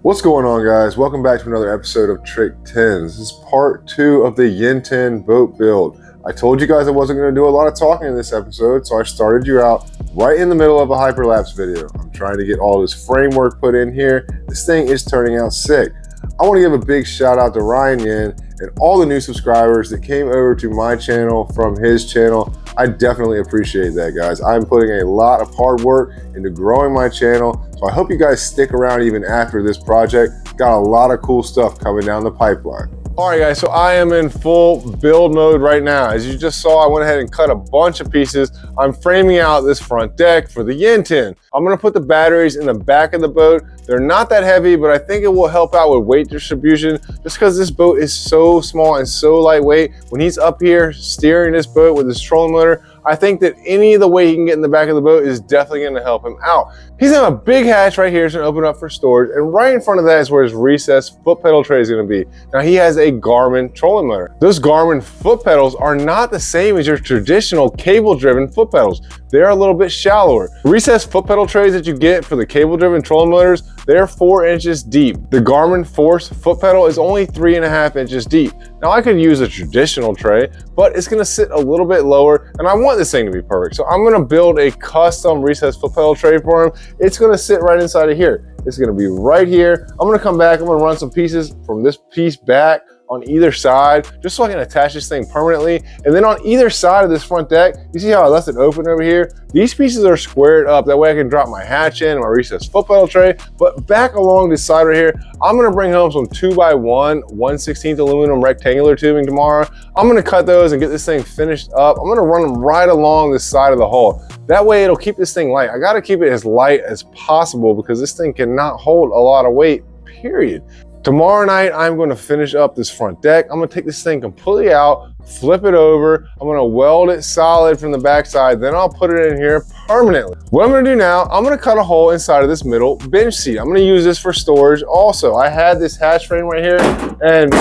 What's going on, guys? Welcome back to another episode of Trick 10s. This is part 2 of the Yin 10 boat build. I told you guys I wasn't going to do a lot of talking in this episode, so I started you out right in the middle of a hyperlapse video. I'm trying to get all this framework put in here. This thing is turning out sick. I want to give a big shout out to Ryan Yin and all the new subscribers that came over to my channel from his channel. I definitely appreciate that, guys. I'm putting a lot of hard work into growing my channel, so I hope you guys stick around even after this project. Got a lot of cool stuff coming down the pipeline. All right, guys, so I am in full build mode right now. As you just saw, I went ahead and cut a bunch of pieces. I'm framing out this front deck for the Yin 10. I'm gonna put the batteries in the back of the boat. They're not that heavy, but I think it will help out with weight distribution just because this boat is so small and so lightweight. When he's up here steering this boat with his trolling motor, I think that any of the weight he can get in the back of the boat is definitely going to help him out. He's got a big hatch right here, so open up for storage, and right in front of that is where his recessed foot pedal tray is going to be. Now he has a Garmin trolling motor. Those Garmin foot pedals are not the same as your traditional cable-driven foot pedals. They're a little bit shallower. Recessed foot pedal trays that you get for the cable-driven trolling motors, they're 4 inches deep. The Garmin Force foot pedal is only 3.5 inches deep. Now I could use a traditional tray, but it's gonna sit a little bit lower, and I want this thing to be perfect. So I'm gonna build a custom recessed foot pedal tray for him. It's gonna sit right inside of here. It's gonna be right here. I'm gonna come back, I'm gonna run some pieces from this piece back on either side, just so I can attach this thing permanently. And then on either side of this front deck, you see how I left it open over here? These pieces are squared up. That way I can drop my hatch in, my recessed foot pedal tray. But back along this side right here, I'm gonna bring home some 2x1, 1/16 aluminum rectangular tubing tomorrow. I'm gonna cut those and get this thing finished up. I'm gonna run them right along this side of the hull. That way it'll keep this thing light. I gotta keep it as light as possible because this thing cannot hold a lot of weight, period. Tomorrow night, I'm going to finish up this front deck. I'm going to take this thing completely out, flip it over. I'm going to weld it solid from the backside. Then I'll put it in here permanently. What I'm going to do now, I'm going to cut a hole inside of this middle bench seat. I'm going to use this for storage also. I had this hatch frame right here, and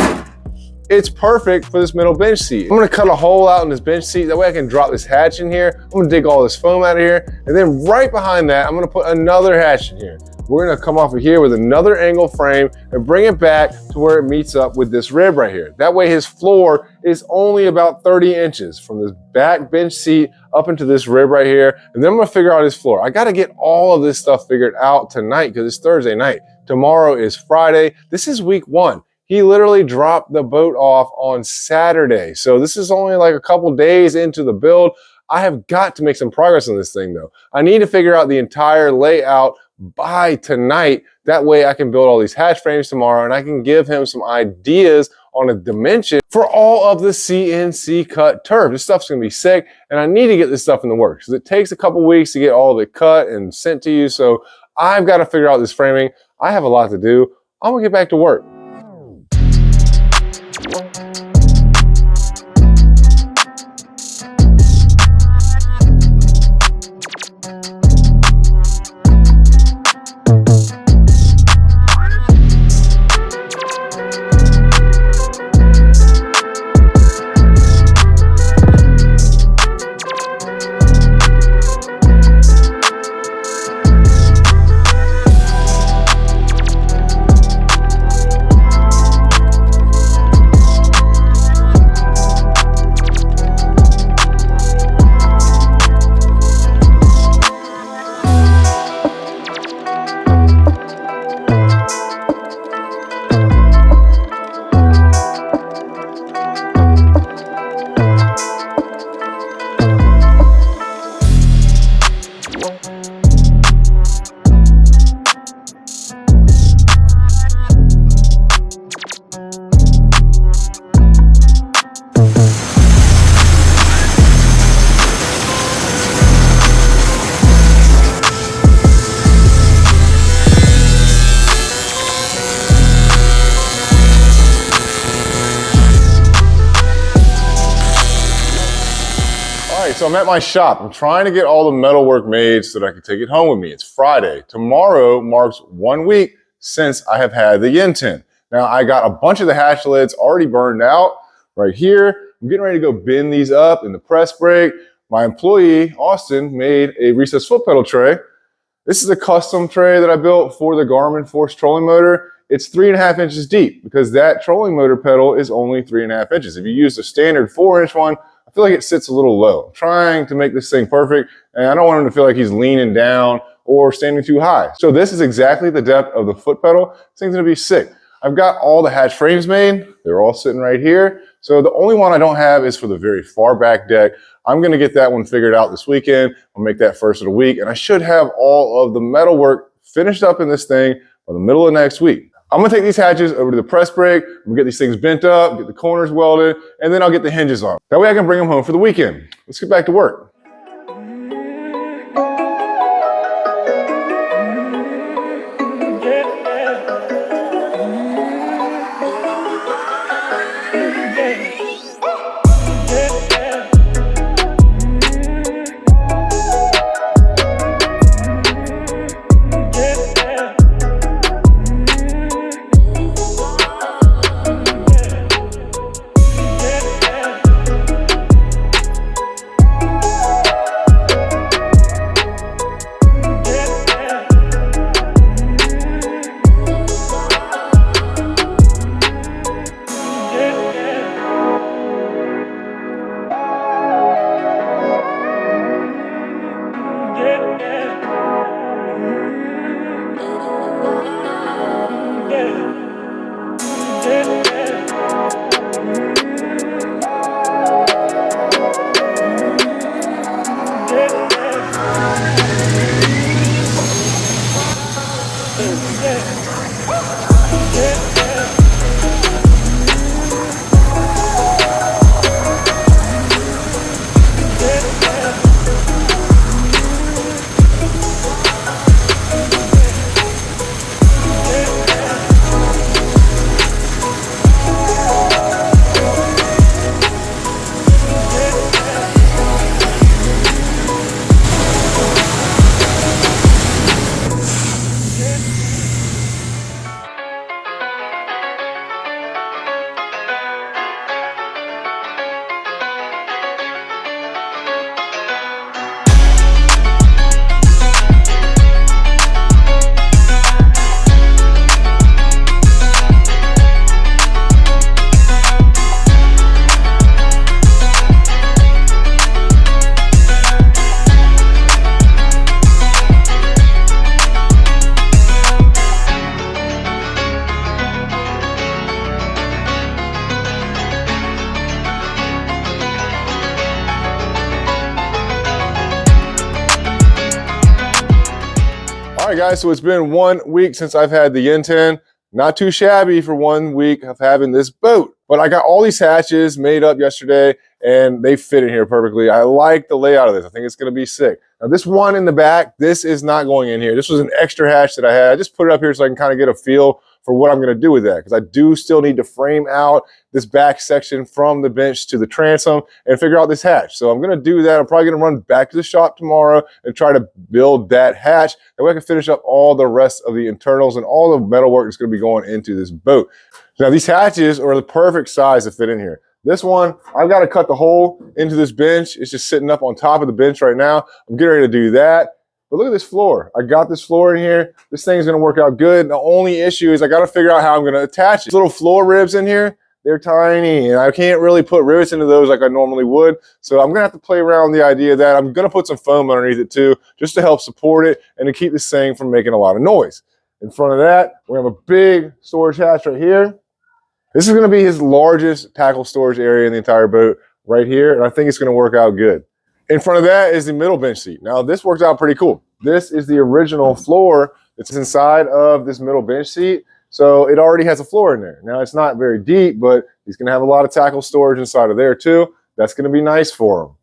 it's perfect for this middle bench seat. I'm gonna cut a hole out in this bench seat. That way I can drop this hatch in here. I'm gonna dig all this foam out of here. And then right behind that, I'm gonna put another hatch in here. We're gonna come off of here with another angle frame and bring it back to where it meets up with this rib right here. That way his floor is only about 30 inches from this back bench seat up into this rib right here. And then I'm gonna figure out his floor. I gotta get all of this stuff figured out tonight because it's Thursday night. Tomorrow is Friday. This is week 1. He literally dropped the boat off on Saturday. So this is only like a couple days into the build. I have got to make some progress on this thing though. I need to figure out the entire layout by tonight. That way I can build all these hatch frames tomorrow and I can give him some ideas on a dimension for all of the CNC cut turf. This stuff's gonna be sick and I need to get this stuff in the works because it takes a couple weeks to get all of it cut and sent to you. So I've got to figure out this framing. I have a lot to do. I'm gonna get back to work. So I'm at my shop. I'm trying to get all the metalwork made so that I can take it home with me. It's Friday. Tomorrow marks 1 week since I have had the Yin 10. Now I got a bunch of the hatch lids already burned out right here. I'm getting ready to go bend these up in the press brake. My employee, Austin, made a recessed foot pedal tray This is a custom tray that I built for the Garmin Force trolling motor. It's 3.5 inches deep because that trolling motor pedal is only 3.5 inches. If you use the standard 4-inch one, I feel like it sits a little low. I'm trying to make this thing perfect, and I don't want him to feel like he's leaning down or standing too high. So this is exactly the depth of the foot pedal. This thing's gonna be sick. I've got all the hatch frames made. They're all sitting right here. So the only one I don't have is for the very far back deck. I'm gonna get that one figured out this weekend. I'll make that first of the week, and I should have all of the metal work finished up in this thing by the middle of next week. I'm gonna take these hatches over to the press brake, we'll get these things bent up, get the corners welded, and then I'll get the hinges on. That way I can bring them home for the weekend. Let's get back to work. All right, guys, so it's been 1 week since I've had the Yin 10. Not too shabby for 1 week of having this boat. But I got all these hatches made up yesterday, and they fit in here perfectly. I like the layout of this. I think it's going to be sick. Now, this one in the back, this is not going in here. This was an extra hatch that I had. I just put it up here so I can kind of get a feel for what I'm going to do with that, because I do still need to frame out this back section from the bench to the transom and figure out this hatch. So I'm going to do that. I'm probably going to run back to the shop tomorrow and try to build that hatch. That way I can finish up all the rest of the internals and all the metal work that's going to be going into this boat. Now, these hatches are the perfect size to fit in here. This one, I've got to cut the hole into this bench. It's just sitting up on top of the bench right now. I'm getting ready to do that. But look at this floor. I got this floor in here. This thing's going to work out good. The only issue is I got to figure out how I'm going to attach it. These little floor ribs in here, they're tiny, and I can't really put rivets into those like I normally would. So I'm going to have to play around with the idea of that. I'm going to put some foam underneath it too, just to help support it and to keep this thing from making a lot of noise. In front of that, we have a big storage hatch right here. This is going to be his largest tackle storage area in the entire boat right here, and I think it's going to work out good. In front of that is the middle bench seat. Now, this works out pretty cool. This is the original floor that's inside of this middle bench seat. So it already has a floor in there. Now, it's not very deep, but he's going to have a lot of tackle storage inside of there too. That's going to be nice for him.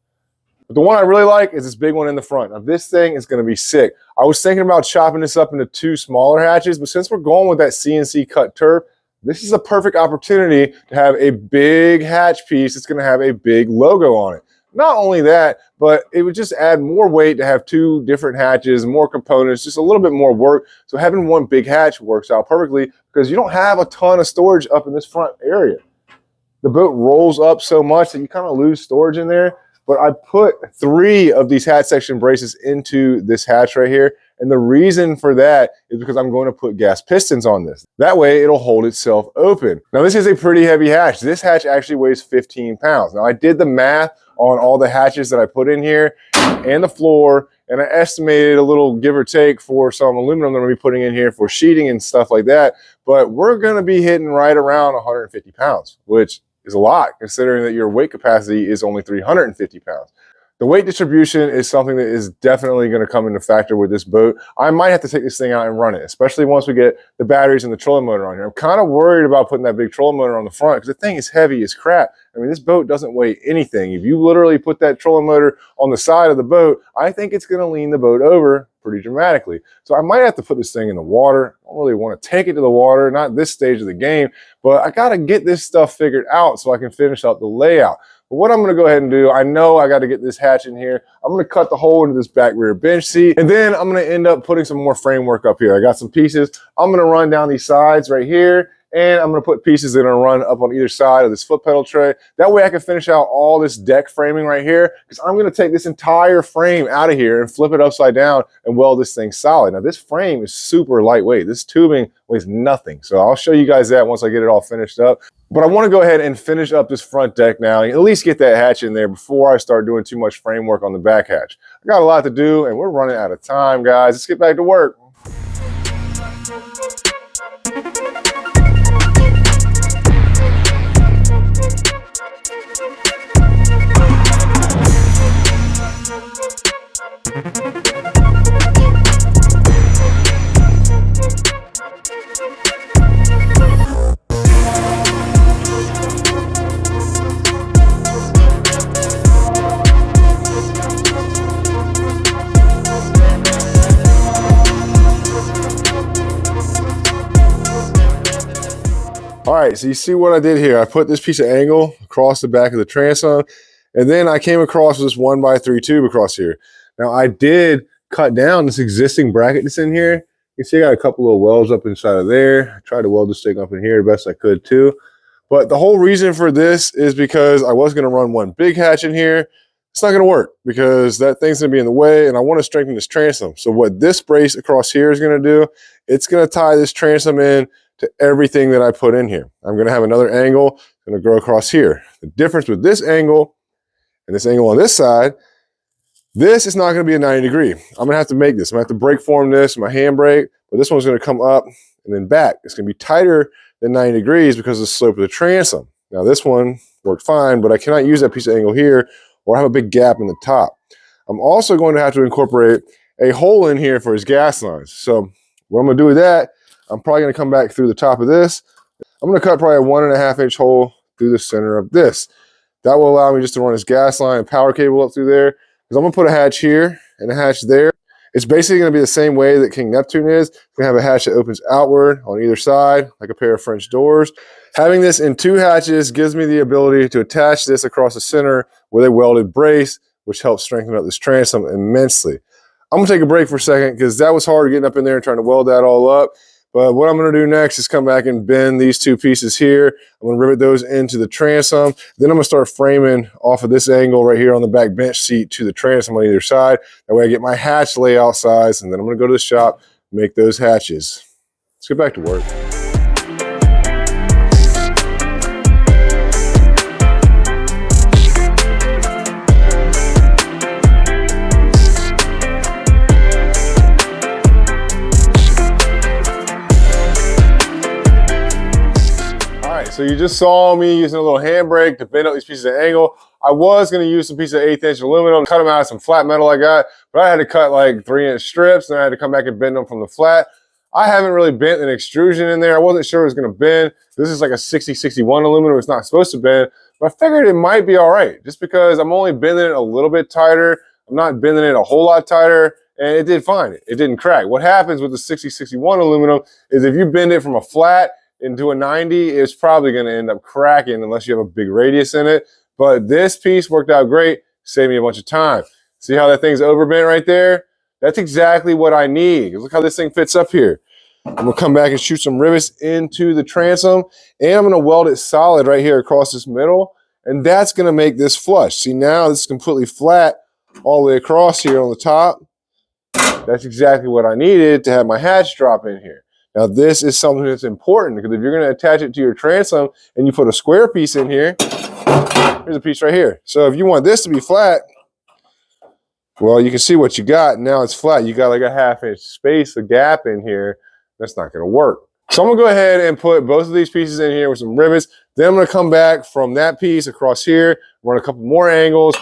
But the one I really like is this big one in the front. Now, this thing is going to be sick. I was thinking about chopping this up into 2 smaller hatches, but since we're going with that CNC cut turf, this is a perfect opportunity to have a big hatch piece that's going to have a big logo on it. Not only that, but it would just add more weight to have 2 different hatches, more components, just a little bit more work. So having one big hatch works out perfectly because you don't have a ton of storage up in this front area. The boat rolls up so much that you kind of lose storage in there. But I put 3 of these hatch section braces into this hatch right here, And the reason for that is because I'm going to put gas pistons on this. That way it'll hold itself open. Now this is a pretty heavy hatch. This hatch actually weighs 15 pounds. Now I did the math on all the hatches that I put in here and the floor, and I estimated a little give or take for some aluminum that I'm going to be putting in here for sheeting and stuff like that. But we're going to be hitting right around 150 pounds, which is a lot considering that your weight capacity is only 350 pounds. The weight distribution is something that is definitely going to come into factor with this boat. I might have to take this thing out and run it, especially once we get the batteries and the trolling motor on here. I'm kind of worried about putting that big trolling motor on the front because the thing is heavy as crap. I mean, this boat doesn't weigh anything. If you literally put that trolling motor on the side of the boat, I think it's going to lean the boat over pretty dramatically. So I might have to put this thing in the water. I don't really want to take it to the water, not this stage of the game, but I got to get this stuff figured out so I can finish up the layout. But what I'm going to go ahead and do, I know I got to get this hatch in here. I'm going to cut the hole into this back rear bench seat, and then I'm going to end up putting some more framework up here. I got some pieces. I'm going to run down these sides right here, and I'm going to put pieces that are going to run up on either side of this foot pedal tray. That way I can finish out all this deck framing right here, because I'm going to take this entire frame out of here and flip it upside down and weld this thing solid. Now this frame is super lightweight. This tubing weighs nothing. So I'll show you guys that once I get it all finished up. But I want to go ahead and finish up this front deck now and at least get that hatch in there before I start doing too much framework on the back hatch. I got a lot to do and we're running out of time, guys. Let's get back to work. All right, so you see what I did here. I put this piece of angle across the back of the transom, and then I came across this 1x3 tube across here. Now I did cut down this existing bracket that's in here. You can see I got a couple of welds up inside of there. I tried to weld this thing up in here the best I could too. But the whole reason for this is because I was gonna run one big hatch in here. It's not gonna work because that thing's gonna be in the way and I wanna strengthen this transom. So what this brace across here is gonna do, it's gonna tie this transom in to everything that I put in here. I'm going to have another angle going to go across here. The difference with this angle and this angle on this side, this is not going to be a 90 degree. I'm going to have to make this. I'm going to have to brake form this, my handbrake, but this one's going to come up and then back. It's going to be tighter than 90 degrees because of the slope of the transom. Now this one worked fine, but I cannot use that piece of angle here or have a big gap in the top. I'm also going to have to incorporate a hole in here for his gas lines. So what I'm going to do with that, I'm probably going to come back through the top of this. I'm going to cut probably a 1.5 inch hole through the center of this. That will allow me just to run his gas line and power cable up through there. Because I'm going to put a hatch here and a hatch there. It's basically going to be the same way that King Neptune is. We're going to have a hatch that opens outward on either side, like a pair of French doors. Having this in two hatches gives me the ability to attach this across the center with a welded brace, which helps strengthen up this transom immensely. I'm going to take a break for a second because that was hard getting up in there and trying to weld that all up. But what I'm going to do next is come back and bend these two pieces here. I'm going to rivet those into the transom. Then I'm going to start framing off of this angle right here on the back bench seat to the transom on either side. That way I get my hatch layout size, and then I'm going to go to the shop, make those hatches. Let's get back to work. So you just saw me using a little handbrake to bend up these pieces of angle. I was going to use some pieces of 1/8 inch aluminum, cut them out of some flat metal I got, but I had to cut like 3-inch strips, and I had to come back and bend them from the flat. I haven't really bent an extrusion in there. I wasn't sure it was going to bend. This is like a 6061 aluminum. It's not supposed to bend, but I figured it might be all right just because I'm only bending it a little bit tighter. I'm not bending it a whole lot tighter, and it did fine. It didn't crack. What happens with the 6061 aluminum is if you bend it from a flat into a 90, it's probably going to end up cracking unless you have a big radius in it. But this piece worked out great, saved me a bunch of time. See how that thing's overbent right there? That's exactly what I need. Look how this thing fits up here. I'm going to come back and shoot some rivets into the transom, and I'm going to weld it solid right here across this middle, and that's going to make this flush. See, now this is completely flat all the way across here on the top. That's exactly what I needed to have my hatch drop in here. Now this is something that's important because if you're going to attach it to your transom and you put a square piece in here, here's a piece right here. So if you want this to be flat, well, you can see what you got. Now it's flat. You got like a 1/2 inch space, a gap in here. That's not going to work. So I'm going to go ahead and put both of these pieces in here with some rivets. Then I'm going to come back from that piece across here, run a couple more angles.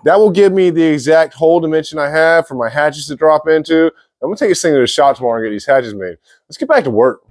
That will give me the exact hole dimension I have for my hatches to drop into. I'm going to take this thing to the shop tomorrow and get these hatches made. Let's get back to work.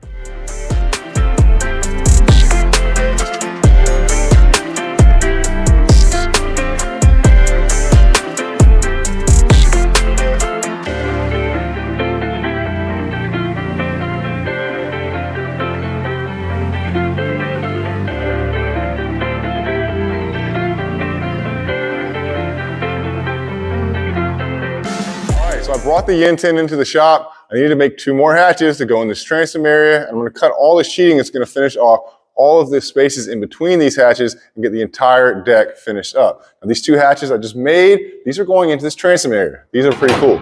So I brought the yin tin into the shop. I need to make 2 more hatches to go in this transom area. I'm going to cut all the sheeting that's going to finish off all of the spaces in between these hatches and get the entire deck finished up. Now these 2 hatches I just made, these are going into this transom area. These are pretty cool.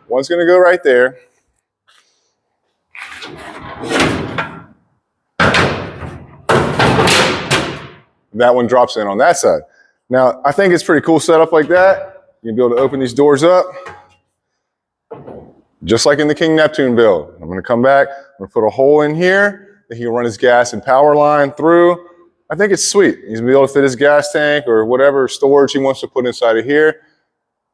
One's going to go right there. That one drops in on that side. Now I think it's pretty cool setup like that. You'll be able to open these doors up, just like in the King Neptune build. I'm going to come back, I'm going to put a hole in here that he can run his gas and power line through. I think it's sweet. He's going to be able to fit his gas tank or whatever storage he wants to put inside of here.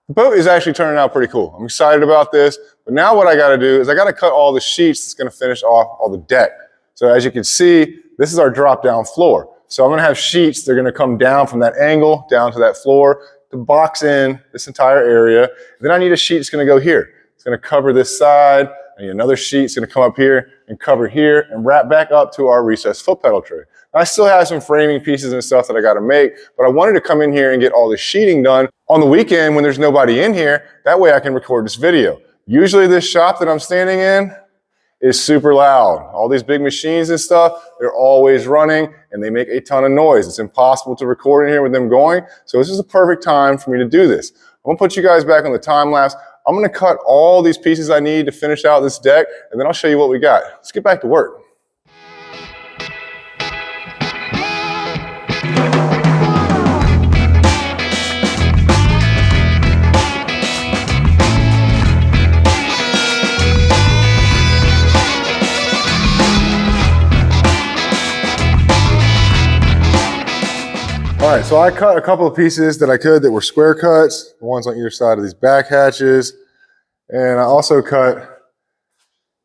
The boat is actually turning out pretty cool. I'm excited about this, but now what I got to do is I got to cut all the sheets that's going to finish off all the deck. So as you can see, this is our drop down floor. So I'm going to have sheets that are going to come down from that angle down to that floor to box in this entire area. Then I need a sheet that's going to go here. It's going to cover this side. I need another sheet. It's going to come up here and cover here and wrap back up to our recessed foot pedal tray. Now, I still have some framing pieces and stuff that I got to make, but I wanted to come in here and get all the sheeting done on the weekend when there's nobody in here. That way I can record this video. Usually this shop that I'm standing in is super loud. All these big machines and stuff, they're always running and they make a ton of noise. It's impossible to record in here with them going. So this is a perfect time for me to do this. I'm gonna put you guys back on the time lapse. I'm gonna cut all these pieces I need to finish out this deck, and then I'll show you what we got. Let's get back to work. All right, so I cut a couple of pieces that I could that were square cuts, the ones on either side of these back hatches. And I also cut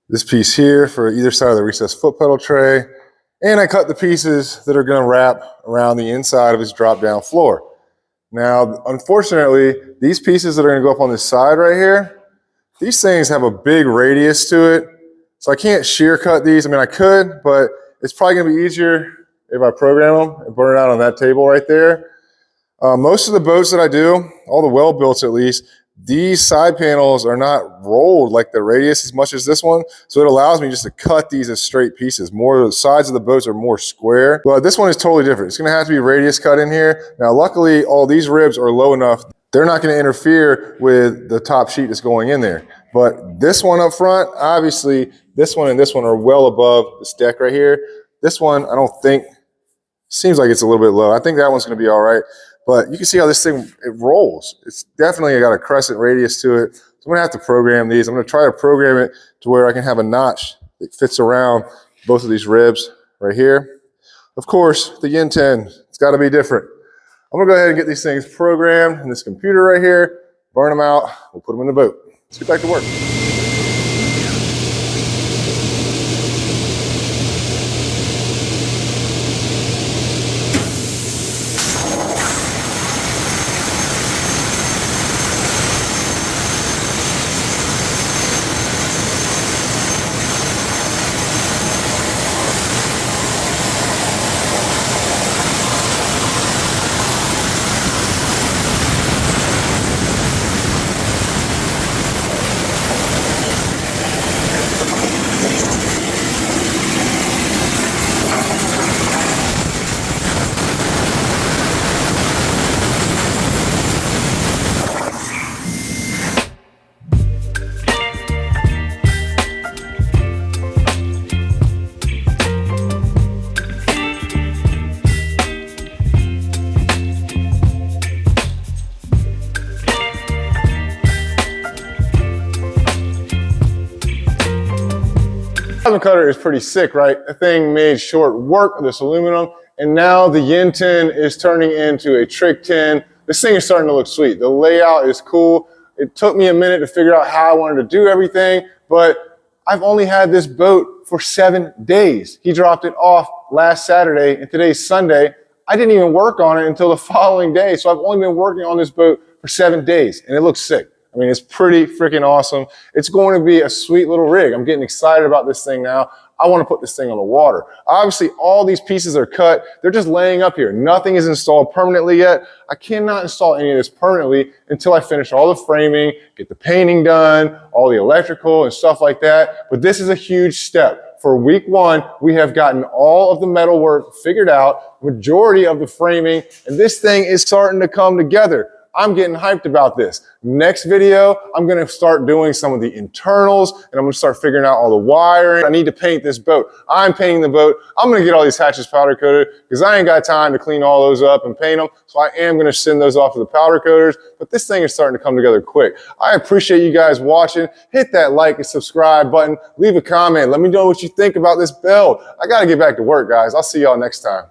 this piece here for either side of the recessed foot pedal tray. And I cut the pieces that are gonna wrap around the inside of his drop down floor. Now, unfortunately, these pieces that are gonna go up on this side right here, these things have a big radius to it. So I can't shear cut these. I mean, I could, but it's probably gonna be easier if I program them and burn it out on that table right there. Most of the boats that I do, all the well builts at least, these side panels are not rolled like the radius as much as this one. So it allows me just to cut these as straight pieces. More of the sides of the boats are more square, but this one is totally different. It's gonna have to be radius cut in here. Now, luckily all these ribs are low enough. They're not gonna interfere with the top sheet that's going in there. But this one up front, obviously this one and this one are well above this deck right here. This one, I don't think, seems like it's a little bit low. I think that one's going to be all right. But you can see how this thing, it rolls. It's definitely got a crescent radius to it. So I'm going to have to program these. I'm going to try to program it to where I can have a notch that fits around both of these ribs right here. Of course, the yin tin, it's got to be different. I'm going to go ahead and get these things programmed in this computer right here, burn them out, we'll put them in the boat. Let's get back to work. Transom cutter is pretty sick, right? The thing made short work of this aluminum, and now the yin tin is turning into a trick tin. This thing is starting to look sweet. The layout is cool. It took me a minute to figure out how I wanted to do everything, but I've only had this boat for 7 days. He dropped it off last Saturday, and today's Sunday. I didn't even work on it until the following day, so I've only been working on this boat for 7 days, and it looks sick. I mean, it's pretty freaking awesome. It's going to be a sweet little rig. I'm getting excited about this thing now. I want to put this thing on the water. Obviously, all these pieces are cut. They're just laying up here. Nothing is installed permanently yet. I cannot install any of this permanently until I finish all the framing, get the painting done, all the electrical and stuff like that. But this is a huge step. For week 1, we have gotten all of the metal work figured out, majority of the framing, and this thing is starting to come together. I'm getting hyped about this. Next video, I'm gonna start doing some of the internals, and I'm gonna start figuring out all the wiring. I need to paint this boat. I'm painting the boat. I'm gonna get all these hatches powder coated because I ain't got time to clean all those up and paint them. So I am gonna send those off to the powder coaters, but this thing is starting to come together quick. I appreciate you guys watching. Hit that like and subscribe button. Leave a comment. Let me know what you think about this build. I gotta get back to work, guys. I'll see y'all next time.